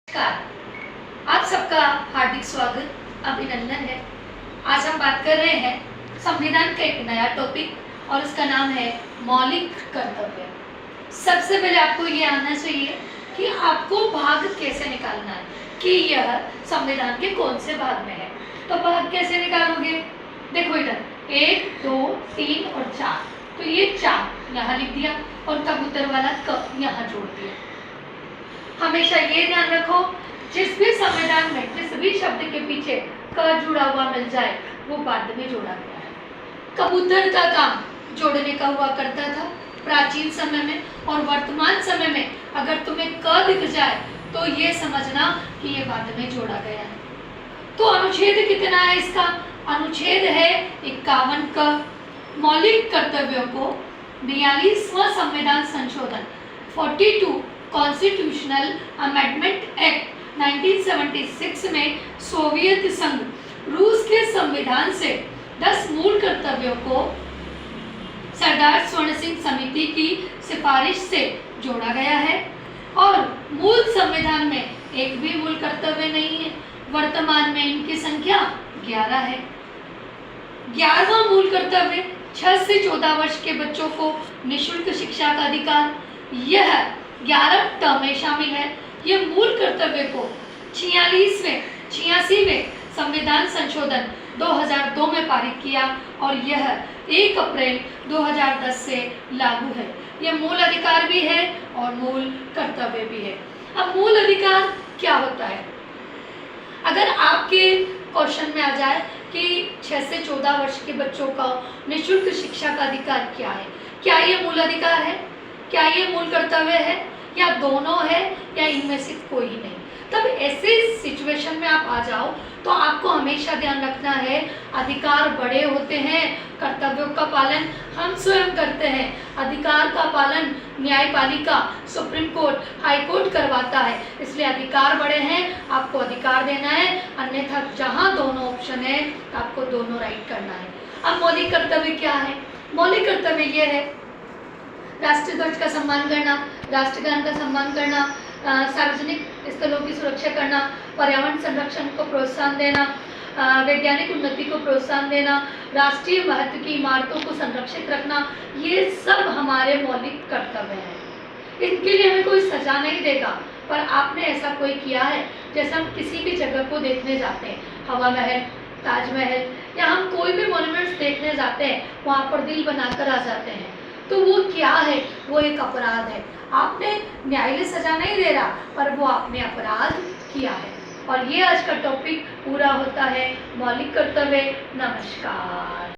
नमस्कार, आप सबका हार्दिक स्वागत, अभिनंदन है। आज हम बात कर रहे हैं संविधान का एक नया टॉपिक और उसका नाम है मौलिक कर्तव्य। सबसे पहले आपको ये आना चाहिए कि आपको भाग कैसे निकालना है कि यह संविधान के कौन से भाग में है। तो भाग कैसे निकालोगे? देखो इधर 1, 2, 3 और 4, तो ये 4 यहाँ लिख दिया और कबूतर वाला क यहाँ जोड़ दिया। हमेशा ये ध्यान रखो, जिस भी संविधान में जिस भी शब्द के पीछे क जुड़ा हुआ मिल जाए वो बाद में जोड़ा गया है। कबूतर का काम जोड़ने का हुआ करता था प्राचीन समय में, और वर्तमान समय में अगर तुम्हें क दिख जाए तो ये समझना कि ये बाद में जोड़ा गया है। तो अनुच्छेद कितना है इसका? अनुच्छेद है 51 का। मौलिक कर्तव्यों को 42वां संविधान संशोधन 42 कॉन्स्टिट्यूशनल अमेंडमेंट एक्ट 1976 में सोवियत संघ रूस के संविधान से 10 मूल कर्तव्यों को सरदार स्वर्ण सिंह समिति की सिफारिश से जोड़ा गया है। और मूल संविधान में एक भी मूल कर्तव्य नहीं है। वर्तमान में इनकी संख्या 11 है। 11वां मूल कर्तव्य 6 से 14 वर्ष के बच्चों को निःशुल्क शिक्षा का अधिकार, यह 11 टर्म में शामिल है। यह मूल कर्तव्य को 86वें संविधान संशोधन 2002 में पारित किया और यह 1 अप्रैल 2010 से लागू है। यह मूल अधिकार भी है और मूल कर्तव्य भी है। अब मूल अधिकार क्या होता है? अगर आपके क्वेश्चन में आ जाए कि 6 से 14 वर्ष के बच्चों का निःशुल्क शिक्षा का अधिकार क्या है, क्या ये मूल अधिकार है, क्या ये मूल कर्तव्य है, या दोनों है, या इनमें से कोई नहीं? तब ऐसे सिचुएशन में आप आ जाओ तो आपको हमेशा ध्यान रखना है, अधिकार बड़े होते हैं, कर्तव्यों का पालन हम स्वयं करते हैं। अधिकार का पालन न्यायपालिका, सुप्रीम कोर्ट, हाई कोर्ट करवाता है, इसलिए अधिकार बड़े हैं, आपको अधिकार देना है। अन्यथा जहां दोनों ऑप्शन है आपको दोनों राइट करना है। अब मौलिक कर्तव्य क्या है? मौलिक कर्तव्य यह है राष्ट्रीय ध्वज का सम्मान करना, राष्ट्रगान का सम्मान करना, सार्वजनिक स्थलों की सुरक्षा करना, पर्यावरण संरक्षण को प्रोत्साहन देना, वैज्ञानिक उन्नति को प्रोत्साहन देना, राष्ट्रीय महत्व की इमारतों को संरक्षित रखना, ये सब हमारे मौलिक कर्तव्य हैं। इनके लिए हमें कोई सजा नहीं देगा, पर आपने ऐसा कोई किया है, जैसे हम किसी भी जगह को देखने जाते हैं, हवा महल, ताजमहल, या हम कोई भी मॉन्यूमेंट्स देखने जाते हैं, वहाँ पर दिल बनाकर आ जाते हैं, तो वो क्या है? वो एक अपराध है। आपने न्यायालय सजा नहीं दे रहा, पर वो आपने अपराध किया है। और ये आज का टॉपिक पूरा होता है मौलिक कर्तव्य। नमस्कार।